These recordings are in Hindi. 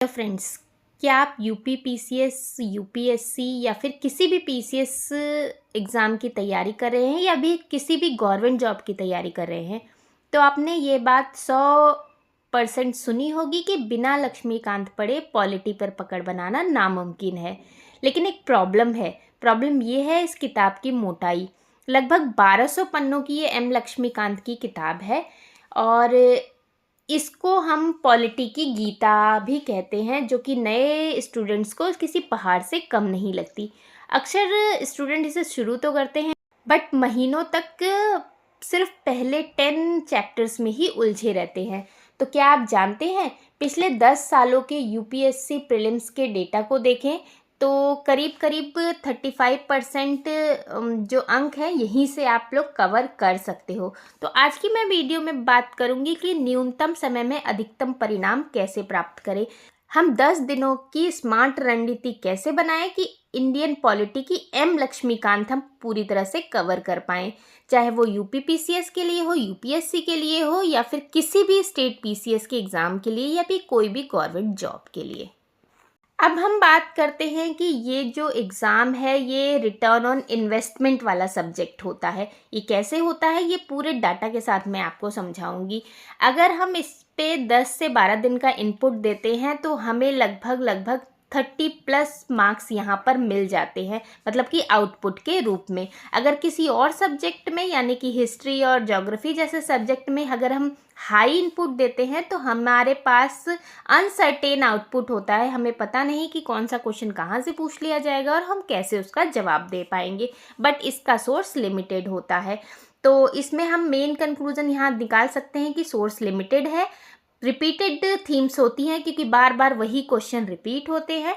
तो फ्रेंड्स, क्या आप यूपी पीसीएस, यूपीएससी या फिर किसी भी पीसीएस एग्ज़ाम की तैयारी कर रहे हैं या भी किसी भी गवर्नमेंट जॉब की तैयारी कर रहे हैं? तो आपने ये बात 100% सुनी होगी कि बिना लक्ष्मीकांत पढ़े पॉलिटी पर पकड़ बनाना नामुमकिन है। लेकिन एक प्रॉब्लम है। प्रॉब्लम ये है इस किताब की मोटाई। लगभग 1200 पन्नों की ये एम लक्ष्मीकांत की किताब है और इसको हम पॉलिटी की गीता भी कहते हैं, जो कि नए स्टूडेंट्स को किसी पहाड़ से कम नहीं लगती। अक्सर स्टूडेंट इसे शुरू तो करते हैं बट महीनों तक सिर्फ पहले 10 चैप्टर्स में ही उलझे रहते हैं। तो क्या आप जानते हैं, पिछले 10 सालों के यूपीएससी प्रीलिम्स के डेटा को देखें तो करीब करीब 35% जो अंक हैं यहीं से आप लोग कवर कर सकते हो। तो आज की मैं वीडियो में बात करूंगी कि न्यूनतम समय में अधिकतम परिणाम कैसे प्राप्त करें। हम 10 दिनों की स्मार्ट रणनीति कैसे बनाएं कि इंडियन पॉलिटी की एम लक्ष्मीकांत हम पूरी तरह से कवर कर पाएं, चाहे वो यूपी पीसीएस के लिए हो, यूपीएससी के लिए हो या फिर किसी भी स्टेट पीसीएस के एग्ज़ाम के लिए या फिर कोई भी गवर्नमेंट जॉब के लिए। अब हम बात करते हैं कि ये जो एग्ज़ाम है ये रिटर्न ऑन इन्वेस्टमेंट वाला सब्जेक्ट होता है। ये कैसे होता है ये पूरे डाटा के साथ मैं आपको समझाऊंगी। अगर हम इस पे 10 से 12 दिन का इनपुट देते हैं तो हमें लगभग 30+ मार्क्स यहाँ पर मिल जाते हैं, मतलब कि आउटपुट के रूप में। अगर किसी और सब्जेक्ट में यानी कि हिस्ट्री और ज्योग्राफी जैसे सब्जेक्ट में अगर हम हाई इनपुट देते हैं तो हमारे पास अनसर्टेन आउटपुट होता है। हमें पता नहीं कि कौन सा क्वेश्चन कहाँ से पूछ लिया जाएगा और हम कैसे उसका जवाब दे पाएंगे, बट इसका सोर्स लिमिटेड होता है। तो इसमें हम मेन कंक्लूजन यहाँ निकाल सकते हैं कि सोर्स लिमिटेड है, रिपीटेड थीम्स होती हैं क्योंकि बार बार वही क्वेश्चन रिपीट होते हैं।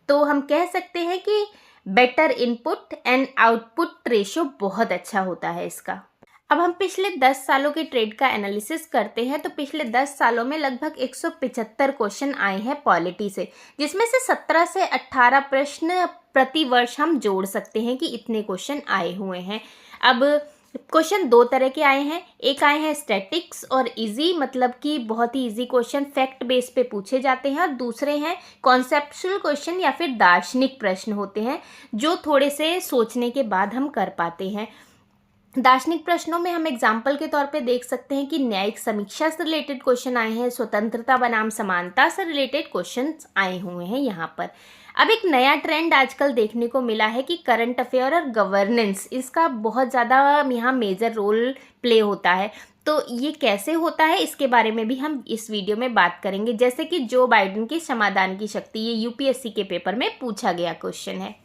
तो हम कह सकते हैं कि better input and output ratio बहुत अच्छा होता है इसका। अब हम पिछले 10 सालों के ट्रेड का एनालिसिस करते हैं तो पिछले 10 सालों में लगभग 175 क्वेश्चन आए हैं पॉलिटी से, जिसमें से 17 से 18 प्रश्न प्रति वर्ष हम जोड़ सकते हैं कि इतने क्वेश्चन आए हुए हैं। अब क्वेश्चन दो तरह के आए हैं, एक आए हैं स्टैटिक्स और इजी, मतलब कि बहुत ही इजी क्वेश्चन फैक्ट बेस पे पूछे जाते हैं, और दूसरे हैं कॉन्सेप्चुअल क्वेश्चन या फिर दार्शनिक प्रश्न होते हैं जो थोड़े से सोचने के बाद हम कर पाते हैं। दार्शनिक प्रश्नों में हम एग्जाम्पल के तौर पे देख सकते हैं कि न्यायिक समीक्षा से रिलेटेड क्वेश्चन आए हैं, स्वतंत्रता बनाम समानता से रिलेटेड क्वेश्चन आए हुए हैं यहाँ पर। अब एक नया ट्रेंड आजकल देखने को मिला है कि करंट अफेयर और गवर्नेंस, इसका बहुत ज़्यादा यहाँ मेजर रोल प्ले होता है। तो ये कैसे होता है इसके बारे में भी हम इस वीडियो में बात करेंगे। जैसे कि जो बाइडेन की समाधान की शक्ति, ये यूपीएससी के पेपर में पूछा गया क्वेश्चन है।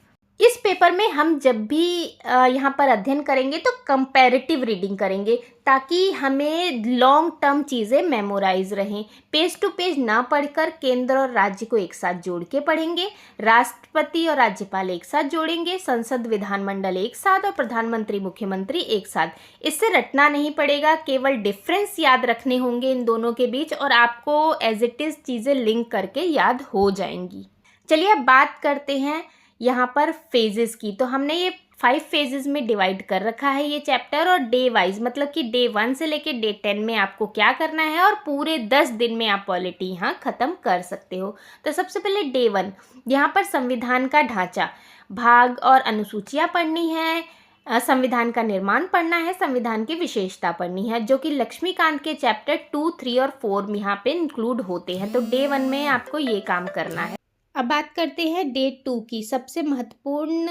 इस पेपर में हम जब भी यहाँ पर अध्ययन करेंगे तो कंपैरेटिव रीडिंग करेंगे ताकि हमें लॉन्ग टर्म चीज़ें मेमोराइज रहें। पेज टू पेज ना पढ़कर केंद्र और राज्य को एक साथ जोड़ के पढ़ेंगे, राष्ट्रपति और राज्यपाल एक साथ जोड़ेंगे, संसद विधानमंडल एक साथ और प्रधानमंत्री मुख्यमंत्री एक साथ। इससे रटना नहीं पड़ेगा, केवल डिफरेंस याद रखने होंगे इन दोनों के बीच और आपको एज इट इज़ चीज़ें लिंक करके याद हो जाएंगी। चलिए अब बात करते हैं यहाँ पर फेजेस की। तो हमने ये 5 फेजेस में डिवाइड कर रखा है ये चैप्टर, और डे वाइज, मतलब कि डे 1 से लेके डे 10 में आपको क्या करना है और पूरे 10 दिन में आप पॉलिटी यहाँ ख़त्म कर सकते हो। तो सबसे पहले डे 1, यहाँ पर संविधान का ढांचा, भाग और अनुसूचियाँ पढ़नी है, संविधान का निर्माण पढ़ना है, संविधान की विशेषता पढ़नी है, जो कि लक्ष्मीकांत के चैप्टर 2, 3 और 4 में यहाँ पे इंक्लूड होते हैं। तो डे 1 में आपको ये काम करना है। अब बात करते हैं डे 2 की, सबसे महत्वपूर्ण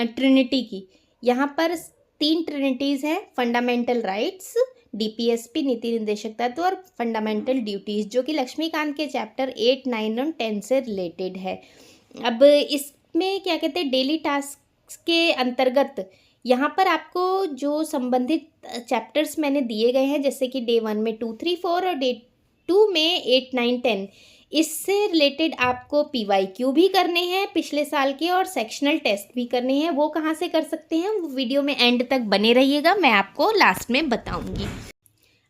ट्रिनिटी की। यहाँ पर 3 ट्रिनिटीज़ हैं, फंडामेंटल राइट्स, डीपीएसपी नीति निर्देशक तत्व और फंडामेंटल ड्यूटीज़, जो कि लक्ष्मीकांत के चैप्टर 8, 9 और 10 से रिलेटेड है। अब इसमें क्या कहते हैं, डेली टास्क के अंतर्गत यहाँ पर आपको जो संबंधित चैप्टर्स मैंने दिए गए हैं, जैसे कि डे 1 में 2, 3, 4 और डे 2 में 8, 9, 10, इससे रिलेटेड आपको PYQ भी करने हैं पिछले साल के और सेक्शनल टेस्ट भी करने हैं। वो कहाँ से कर सकते हैं, वीडियो में एंड तक बने रहिएगा, मैं आपको लास्ट में बताऊंगी।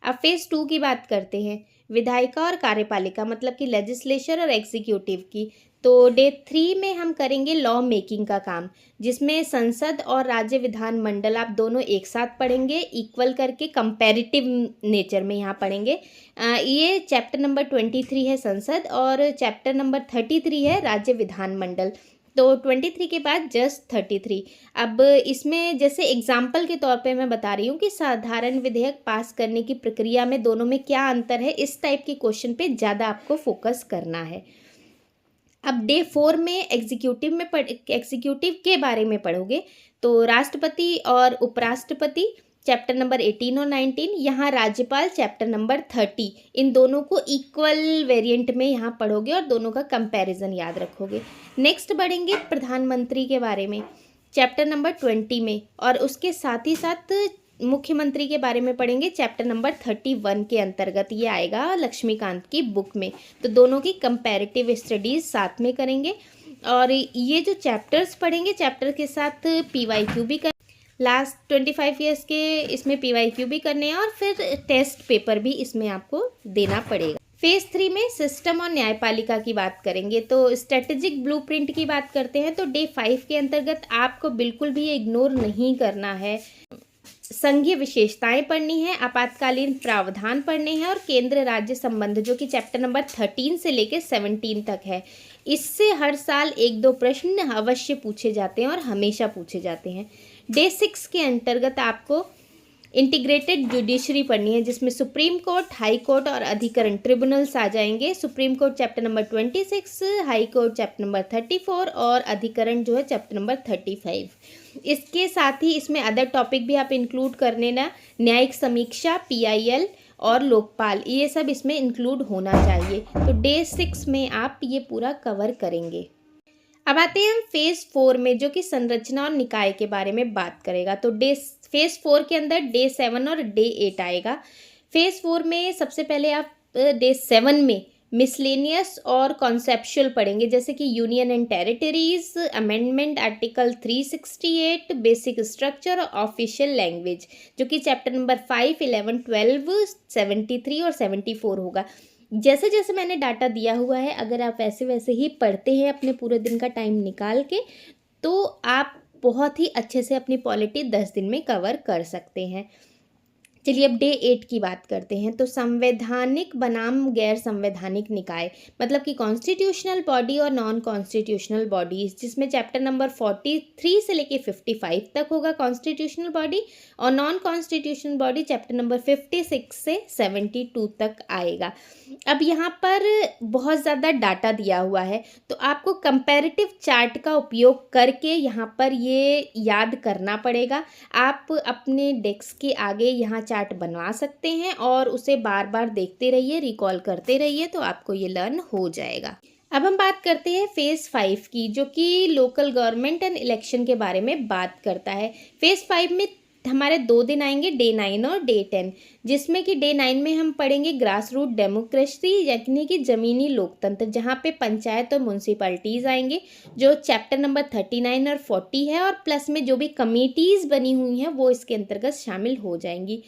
अब फेज़ 2 की बात करते हैं। विधायिका और कार्यपालिका मतलब कि लेजिस्लेचर और एग्जीक्यूटिव की। तो डे 3 में हम करेंगे लॉ मेकिंग का काम, जिसमें संसद और राज्य विधानमंडल आप दोनों एक साथ पढ़ेंगे, इक्वल करके कंपैरेटिव नेचर में यहाँ पढ़ेंगे। ये चैप्टर नंबर 23 है संसद और चैप्टर नंबर 33 है राज्य विधानमंडल। तो 23 के बाद जस्ट 33। अब इसमें जैसे एग्जाम्पल के तौर पे मैं बता रही हूँ कि साधारण विधेयक पास करने की प्रक्रिया में दोनों में क्या अंतर है, इस टाइप के क्वेश्चन पे ज़्यादा आपको फोकस करना है। अब डे 4 में एग्जीक्यूटिव के बारे में पढ़ोगे। तो राष्ट्रपति और उपराष्ट्रपति चैप्टर नंबर 18 और 19, यहाँ राज्यपाल चैप्टर नंबर 30, इन दोनों को इक्वल वेरिएंट में यहाँ पढ़ोगे और दोनों का कंपैरिजन याद रखोगे। नेक्स्ट बढ़ेंगे प्रधानमंत्री के बारे में चैप्टर नंबर 20 में, और उसके साथ ही साथ मुख्यमंत्री के बारे में पढ़ेंगे चैप्टर नंबर 31 के अंतर्गत, ये आएगा लक्ष्मीकांत की बुक में। तो दोनों की कंपैरेटिव स्टडीज़ साथ में करेंगे और ये जो चैप्टर्स पढ़ेंगे चैप्टर के साथ PYQ भी कर, लास्ट 25 ईयर्स के इसमें PYQ भी करने हैं और फिर टेस्ट पेपर भी इसमें आपको देना पड़ेगा। फेज 3 में सिस्टम और न्यायपालिका की बात करेंगे। तो स्ट्रेटेजिक ब्लूप्रिंट की बात करते हैं तो डे 5 के अंतर्गत आपको बिल्कुल भी इग्नोर नहीं करना है। संघीय विशेषताएं पढ़नी है, आपातकालीन प्रावधान पढ़ने हैं और केंद्र राज्य संबंध जो कि चैप्टर नंबर 13 से लेकर 17 तक है। इससे हर साल 1-2 प्रश्न अवश्य पूछे जाते हैं और हमेशा पूछे जाते हैं। डे 6 के अंतर्गत आपको इंटीग्रेटेड जुडिशरी पढ़नी है, जिसमें सुप्रीम कोर्ट, हाई कोर्ट और अधिकरण ट्रिब्यूनल्स आ जाएंगे। Supreme court chapter number 26, high court chapter number 34 और अधिकरण जो है चैप्टर नंबर 35। इसके साथ ही इसमें अदर टॉपिक भी आप इंक्लूड कर लेना, न्यायिक समीक्षा, PIL और लोकपाल, ये सब इसमें इंक्लूड होना चाहिए। तो डे 6 में आप ये पूरा कवर करेंगे। अब आते हैं हम फेज 4 में, जो कि संरचना और निकाय के बारे में बात करेगा। तो फेज 4 के अंदर डे 7 और डे 8 आएगा। फेज 4 में सबसे पहले आप डे 7 में मिसलेनियस और कॉन्सेप्चुअल पढ़ेंगे, जैसे कि union and territories, amendment article 368, basic structure और ऑफिशियल लैंग्वेज, जो कि चैप्टर नंबर 5, 11, 12, 73 और 74 होगा। जैसे जैसे मैंने डाटा दिया हुआ है, अगर आप वैसे वैसे ही पढ़ते हैं अपने पूरे दिन का टाइम निकाल के, तो आप बहुत ही अच्छे से अपनी पॉलिटी 10 दिन में कवर कर सकते हैं। चलिए अब डे 8 की बात करते हैं। तो संवैधानिक बनाम गैर संवैधानिक निकाय, मतलब कि कॉन्स्टिट्यूशनल बॉडी और नॉन कॉन्स्टिट्यूशनल बॉडीज, जिसमें चैप्टर नंबर 43 से लेके 55 तक होगा कॉन्स्टिट्यूशनल बॉडी, और non constitutional body chapter number 56 से 72 तक आएगा। अब यहाँ पर बहुत ज़्यादा डाटा दिया हुआ है, तो आपको कंपैरेटिव चार्ट का उपयोग करके यहाँ पर ये याद करना पड़ेगा। आप अपने डेस्क के आगे यहाँ चार्ट बनवा सकते हैं और उसे बार बार देखते रहिए, रिकॉल करते रहिए, तो आपको ये लर्न हो जाएगा। अब हम बात करते हैं फेज़ 5 की, जो कि लोकल गवर्नमेंट एंड इलेक्शन के बारे में बात करता है। फेज़ 5 में हमारे 2 दिन आएंगे, डे 9 और डे 10, जिसमें कि डे 9 में हम पढ़ेंगे ग्रास रूट डेमोक्रेसी, यानी कि ज़मीनी लोकतंत्र, जहाँ पे पंचायत और म्यूनसिपैलिटीज़ आएंगे, जो चैप्टर नंबर 39 और 40 है, और प्लस में जो भी कमिटीज़ बनी हुई हैं वो इसके अंतर्गत शामिल हो जाएंगी।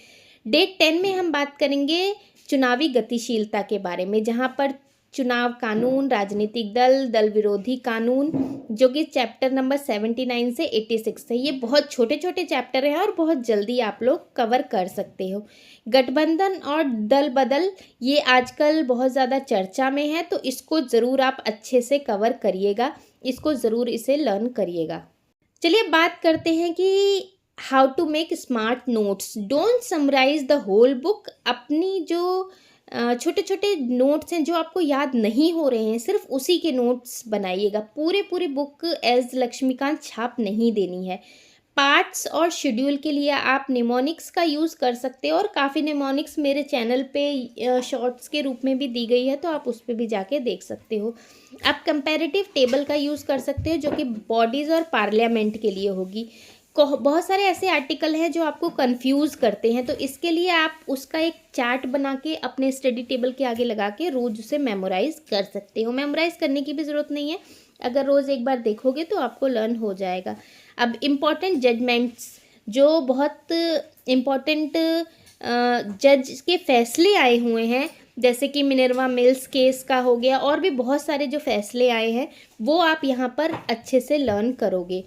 डे 10 में हम बात करेंगे चुनावी गतिशीलता के बारे में, जहाँ पर चुनाव कानून, राजनीतिक दल, दल विरोधी कानून, जो कि चैप्टर नंबर 79 से 86 है। ये बहुत छोटे छोटे चैप्टर हैं और बहुत जल्दी आप लोग कवर कर सकते हो। गठबंधन और दल बदल, ये आजकल बहुत ज़्यादा चर्चा में है, तो इसको ज़रूर आप अच्छे से कवर करिएगा, इसको ज़रूर इसे लर्न करिएगा। चलिए बात करते हैं कि how to make smart notes, don't summarise the whole book. अपनी जो छोटे छोटे नोट्स हैं जो आपको याद नहीं हो रहे हैं, सिर्फ उसी के नोट्स बनाइएगा। पूरी बुक एज लक्ष्मीकांत छाप नहीं देनी है। पार्ट्स और शेड्यूल के लिए आप निमोनिक्स का यूज़ कर सकते हो, और काफ़ी निमोनिक्स मेरे चैनल पे शॉर्ट्स के रूप में भी दी गई है, तो आप उस पर भी जाके देख सकते हो। आप कंपैरेटिव टेबल का यूज़ कर सकते हो, जो कि बॉडीज़ और पार्लियामेंट के लिए होगी। बहुत सारे ऐसे आर्टिकल हैं जो आपको कंफ्यूज करते हैं, तो इसके लिए आप उसका एक चार्ट बना के अपने स्टडी टेबल के आगे लगा के रोज़ उसे मेमोराइज़ कर सकते हो। मेमोराइज़ करने की भी ज़रूरत नहीं है, अगर रोज़ एक बार देखोगे तो आपको लर्न हो जाएगा। अब इम्पॉर्टेंट जजमेंट्स, जो बहुत इम्पॉर्टेंट जज के फैसले आए हुए हैं, जैसे कि मिनर्वा मिल्स केस का हो गया, और भी बहुत सारे जो फैसले आए हैं वो आप यहाँ पर अच्छे से लर्न करोगे।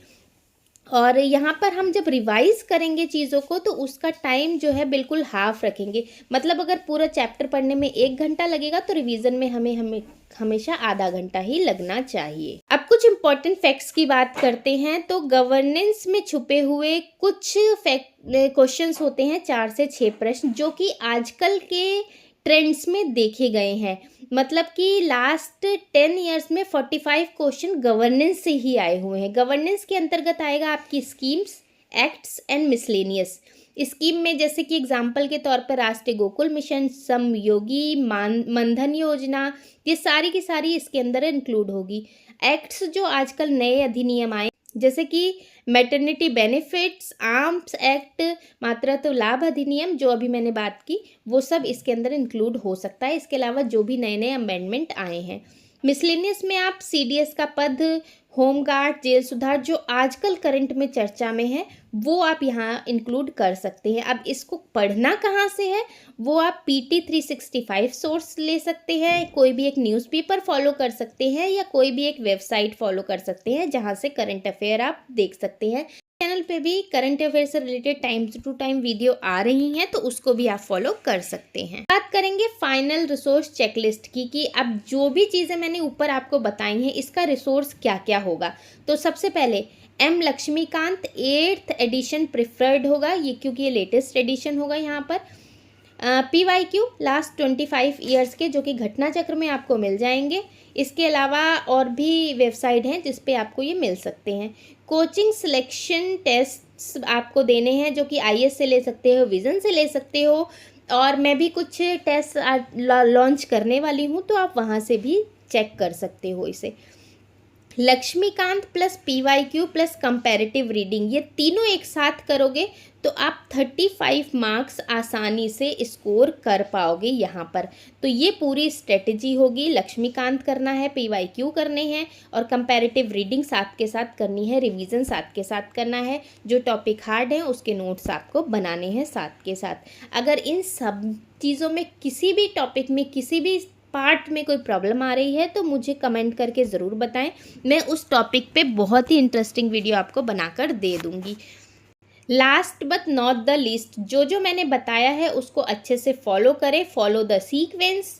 और यहाँ पर हम जब रिवाइज करेंगे चीज़ों को तो उसका टाइम जो है बिल्कुल हाफ रखेंगे। मतलब अगर पूरा चैप्टर पढ़ने में 1 घंटा लगेगा तो रिवीजन में हमें हमेशा आधा घंटा ही लगना चाहिए। अब कुछ इंपॉर्टेंट फैक्ट्स की बात करते हैं। तो गवर्नेंस में छुपे हुए कुछ क्वेश्चंस होते हैं, 4 से 6 प्रश्न, जो कि आजकल के ट्रेंड्स में देखे गए हैं। मतलब कि लास्ट 10 ईयर्स में 45 क्वेश्चन गवर्नेंस से ही आए हुए हैं। गवर्नेंस के अंतर्गत आएगा आपकी schemes, acts and miscellaneous. Scheme में जैसे कि एग्जाम्पल के तौर पर राष्ट्रीय गोकुल मिशन, समयोगी मनधन योजना, ये सारी की सारी इसके अंदर इंक्लूड होगी। एक्ट्स जो आजकल नए अधिनियम आए, जैसे कि मैटरनिटी बेनिफिट्स, आर्म्स एक्ट, मातृत्व लाभ अधिनियम, जो अभी मैंने बात की, वो सब इसके अंदर इंक्लूड हो सकता है। इसके अलावा जो भी नए नए अमेंडमेंट आए हैं। मिसलेनियस में आप सीडीएस का पद, होमगार्ड, जेल सुधार, जो आजकल करंट में चर्चा में है, वो आप यहाँ इंक्लूड कर सकते हैं। अब इसको पढ़ना कहाँ से है, वो आप PT 365 सोर्स ले सकते हैं, कोई भी एक न्यूज़पेपर फॉलो कर सकते हैं, या कोई भी एक वेबसाइट फॉलो कर सकते हैं जहाँ से करंट अफेयर आप देख सकते हैं। चैनल पे भी करंट अफेयर से related time to time video आ रही हैं, तो उसको भी आप फॉलो कर सकते हैं। बात करेंगे फाइनल रिसोर्स चेकलिस्ट की, कि अब जो भी चीज़ें मैंने ऊपर आपको बताई हैं इसका रिसोर्स क्या क्या होगा। तो सबसे पहले M Laxmikant 8th addition preferred होगा, ये क्योंकि ये लेटेस्ट एडिशन होगा यहाँ पर। PYQ लास्ट 25 ईयर्स के, जो कि घटना चक्र में आपको मिल जाएंगे। इसके अलावा और भी वेबसाइट हैं जिस पे आपको ये मिल सकते हैं। कोचिंग सिलेक्शन टेस्ट्स आपको देने हैं, जो कि IS से ले सकते हो, विज़न से ले सकते हो, और मैं भी कुछ टेस्ट लॉन्च करने वाली हूँ, तो आप वहाँ से भी चेक कर सकते हो इसे। Laxmikanth plus PYQ plus comparative reading, ये तीनों एक साथ करोगे तो आप 35 मार्क्स आसानी से स्कोर कर पाओगे यहाँ पर। तो ये पूरी स्ट्रेटजी होगी। लक्ष्मीकांत करना है, PYQ करने हैं, और कंपैरेटिव रीडिंग साथ के साथ करनी है, रिवीजन साथ के साथ करना है, जो टॉपिक हार्ड हैं उसके नोट्स आपको बनाने हैं साथ के साथ। अगर इन सब चीज़ों में किसी भी टॉपिक में किसी भी पार्ट में कोई प्रॉब्लम आ रही है तो मुझे कमेंट करके ज़रूर बताएं। मैं उस टॉपिक पे बहुत ही इंटरेस्टिंग वीडियो आपको बनाकर दे दूँगी। Last but not the least, जो मैंने बताया है उसको अच्छे से फॉलो करें। Follow the sequence,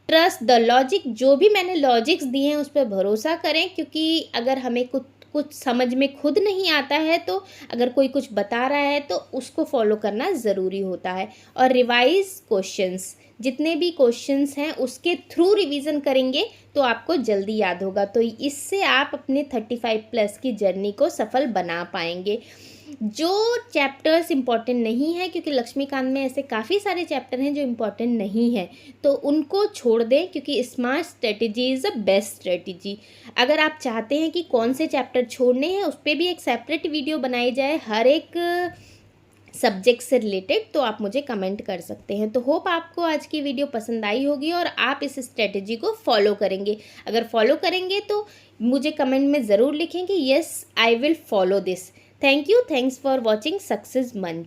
trust the logic, जो भी मैंने लॉजिक्स दिए हैं उस पर भरोसा करें, क्योंकि अगर हमें कुछ समझ में खुद नहीं आता है तो अगर कोई कुछ बता रहा है तो उसको फॉलो करना ज़रूरी होता है। और रिवाइज क्वेश्चंस, जितने भी क्वेश्चंस हैं उसके थ्रू रिवीजन करेंगे तो आपको जल्दी याद होगा। तो इससे आप अपने 35+ की जर्नी को सफल बना पाएंगे। जो चैप्टर्स इम्पॉर्टेंट नहीं है, क्योंकि लक्ष्मीकांत में ऐसे काफ़ी सारे चैप्टर हैं जो इम्पॉर्टेंट नहीं है, तो उनको छोड़ दें, क्योंकि smart strategy is a best strategy. अगर आप चाहते हैं कि कौन से चैप्टर छोड़ने हैं उस पर भी एक सेपरेट वीडियो बनाई जाए हर एक सब्जेक्ट से रिलेटेड, तो आप मुझे कमेंट कर सकते हैं। तो होप आपको आज की वीडियो पसंद आई होगी और आप इस स्ट्रेटेजी को फॉलो करेंगे। अगर फॉलो करेंगे तो मुझे कमेंट में ज़रूर लिखें कि yes I will follow this. Thank you, thanks for watching success मंच।